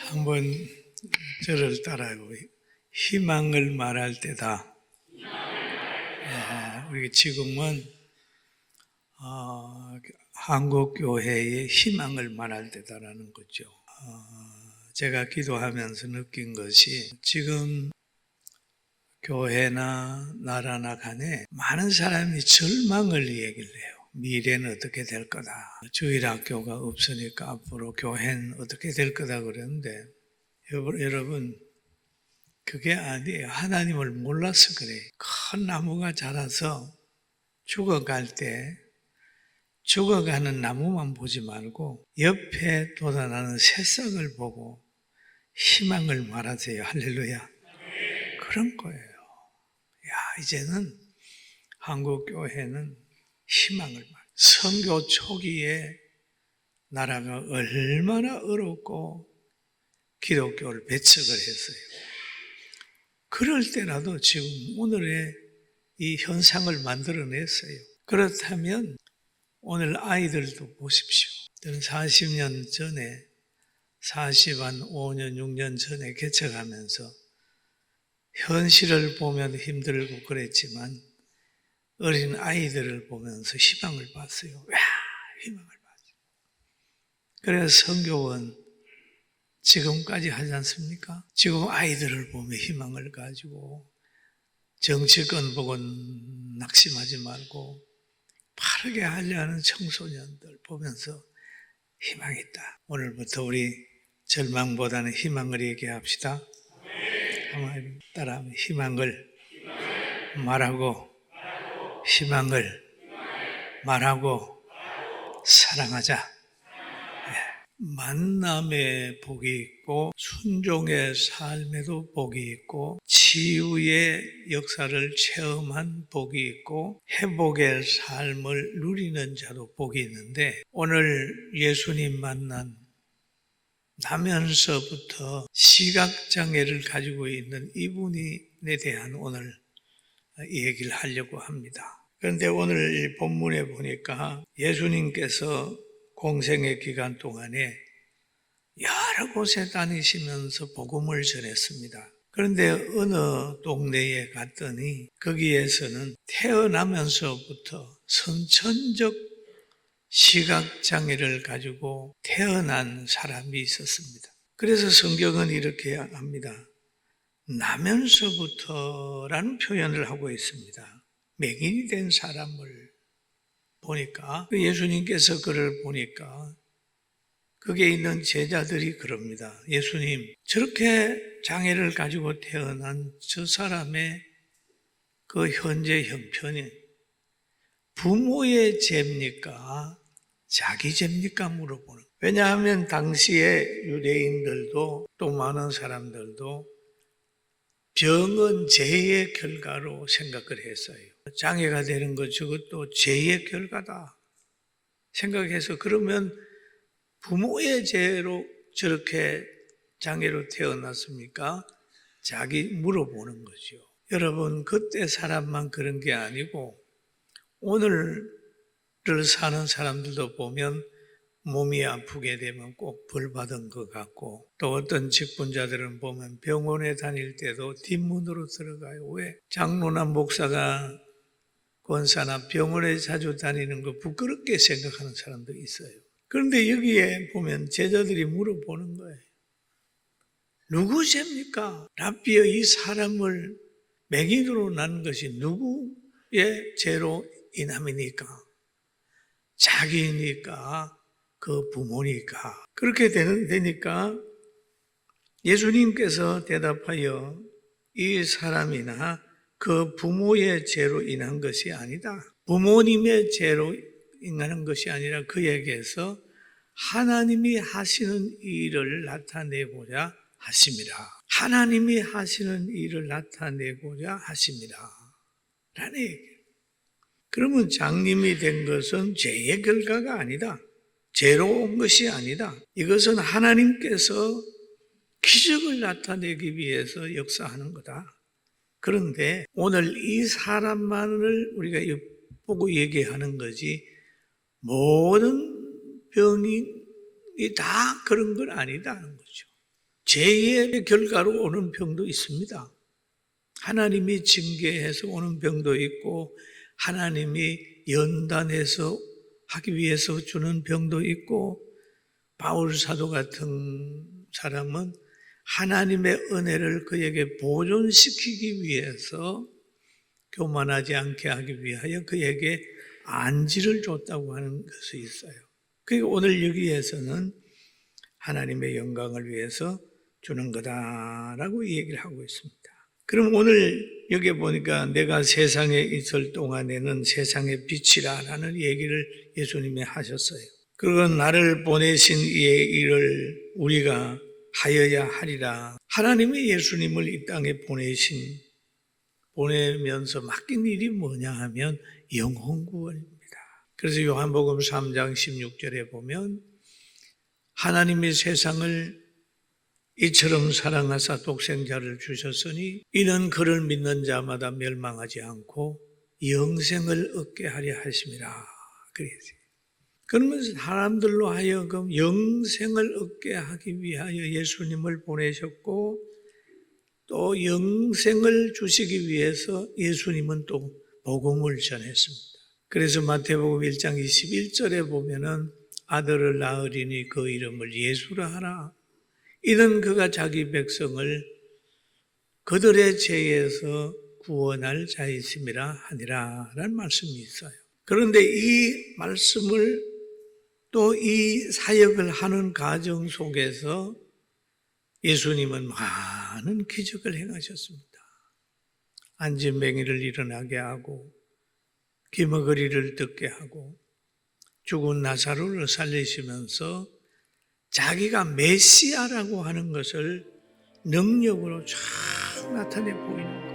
한번 저를 따라하고 희망을 말할 때다. 우리 지금은 한국 교회의 희망을 말할 때다라는 거죠. 제가 기도하면서 느낀 것이 지금 교회나 나라나 간에 많은 사람이 절망을 얘기를 해요. 미래는 어떻게 될 거다. 주일학교가 없으니까 앞으로 교회는 어떻게 될 거다 그러는데 여러분 그게 아니에요. 하나님을 몰라서 그래요. 큰 나무가 자라서 죽어갈 때 죽어가는 나무만 보지 말고 옆에 돋아나는 새싹을 보고 희망을 말하세요. 할렐루야. 그런 거예요. 이제는 한국 교회는 희망을 말해요. 선교 초기에 나라가 얼마나 어렵고 기독교를 배척을 했어요. 그럴 때라도 지금 오늘의 이 현상을 만들어냈어요. 그렇다면 오늘 아이들도 보십시오. 저는 40년 전에 5년, 6년 전에 개척하면서 현실을 보면 힘들고 그랬지만 어린 아이들을 보면서 희망을 봤어요. 희망을 봤어요. 그래서 선교원 지금까지 하지 않습니까? 지금 아이들을 보며 희망을 가지고 정치권 보고 낙심하지 말고 바르게 하려는 청소년들 보면서 희망이 있다. 오늘부터 우리 절망보다는 희망을 얘기합시다. 한번 따라하면 희망을 말하고 희망을 말하고 사랑하자. 만남에 복이 있고 순종의 삶에도 복이 있고 치유의 역사를 체험한 복이 있고 회복의 삶을 누리는 자도 복이 있는데 오늘 예수님 만난 나면서부터 시각장애를 가지고 있는 이분에 대한 오늘 얘기를 하려고 합니다. 그런데 오늘 본문에 보니까 예수님께서 공생의 기간 동안에 여러 곳에 다니시면서 복음을 전했습니다. 그런데 어느 동네에 갔더니 거기에서는 태어나면서부터 선천적 시각장애를 가지고 태어난 사람이 있었습니다. 그래서 성경은 이렇게 합니다. 나면서부터라는 표현을 하고 있습니다. 맹인이 된 사람을 보니까 예수님께서 그를 보니까 거기에 있는 제자들이 그럽니다. 예수님, 저렇게 장애를 가지고 태어난 저 사람의 그 현재 형편이 부모의 죄입니까? 자기 죄입니까? 물어보는. 왜냐하면 당시에 유대인들도 또 많은 사람들도 병은 죄의 결과로 생각을 했어요. 장애가 되는 것 저것도 죄의 결과다 생각해서 그러면 부모의 죄로 저렇게 장애로 태어났습니까? 자기 물어보는 거죠. 여러분 그때 사람만 그런 게 아니고 오늘을 사는 사람들도 보면 몸이 아프게 되면 꼭 벌 받은 것 같고 또 어떤 직분자들은 보면 병원에 다닐 때도 뒷문으로 들어가요. 왜? 장로나 목사가 권사나 병원에 자주 다니는 거 부끄럽게 생각하는 사람도 있어요. 그런데 여기에 보면 제자들이 물어보는 거예요. 누구 죄입니까? 랍비여 이 사람을 맹인으로 낳은 것이 누구의 죄로 인함이니까? 자기니까? 그 부모니까? 그렇게 되니까 예수님께서 대답하여 이 사람이나 그 부모의 죄로 인한 것이 아니다. 부모님의 죄로 인하는 것이 아니라 그에게서 하나님이 하시는 일을 나타내고자 하심이라. 하나님이 하시는 일을 나타내고자 하심이라. 라는 얘기예요. 그러면 장님이 된 것은 죄의 결과가 아니다. 죄로 온 것이 아니다. 이것은 하나님께서 기적을 나타내기 위해서 역사하는 거다. 그런데 오늘 이 사람만을 우리가 보고 얘기하는 거지 모든 병이 다 그런 건 아니다는 거죠. 죄의 결과로 오는 병도 있습니다. 하나님이 징계해서 오는 병도 있고 하나님이 연단해서 하기 위해서 주는 병도 있고, 바울 사도 같은 사람은 하나님의 은혜를 그에게 보존시키기 위해서 교만하지 않게 하기 위하여 그에게 안지를 줬다고 하는 것이 있어요. 그리고 오늘 여기에서는 하나님의 영광을 위해서 주는 거다라고 얘기를 하고 있습니다. 그럼 오늘 여기 보니까 내가 세상에 있을 동안에는 세상의 빛이라는 얘기를 예수님이 하셨어요. 그건 나를 보내신 이의 일을 우리가 하여야 하리라. 하나님이 예수님을 이 땅에 보내면서 맡긴 일이 뭐냐 하면 영혼 구원입니다. 그래서 요한복음 3장 16절에 보면 하나님이 세상을 이처럼 사랑하사 독생자를 주셨으니 이는 그를 믿는 자마다 멸망하지 않고 영생을 얻게 하려 하심이라. 그랬어요. 그러면서 사람들로 하여금 영생을 얻게 하기 위하여 예수님을 보내셨고, 또 영생을 주시기 위해서 예수님은 또 복음을 전했습니다. 그래서 마태복음 1장 21절에 보면은 아들을 낳으리니 그 이름을 예수라 하라. 이는 그가 자기 백성을 그들의 죄에서 구원할 자이심이라 하니라 라는 말씀이 있어요. 그런데 이 말씀을 또 이 사역을 하는 과정 속에서 예수님은 많은 기적을 행하셨습니다. 안진뱅이를 일어나게 하고 귀머거리를 듣게 하고 죽은 나사로를 살리시면서 자기가 메시아라고 하는 것을 능력으로 쫙 나타내 보이는 거예요.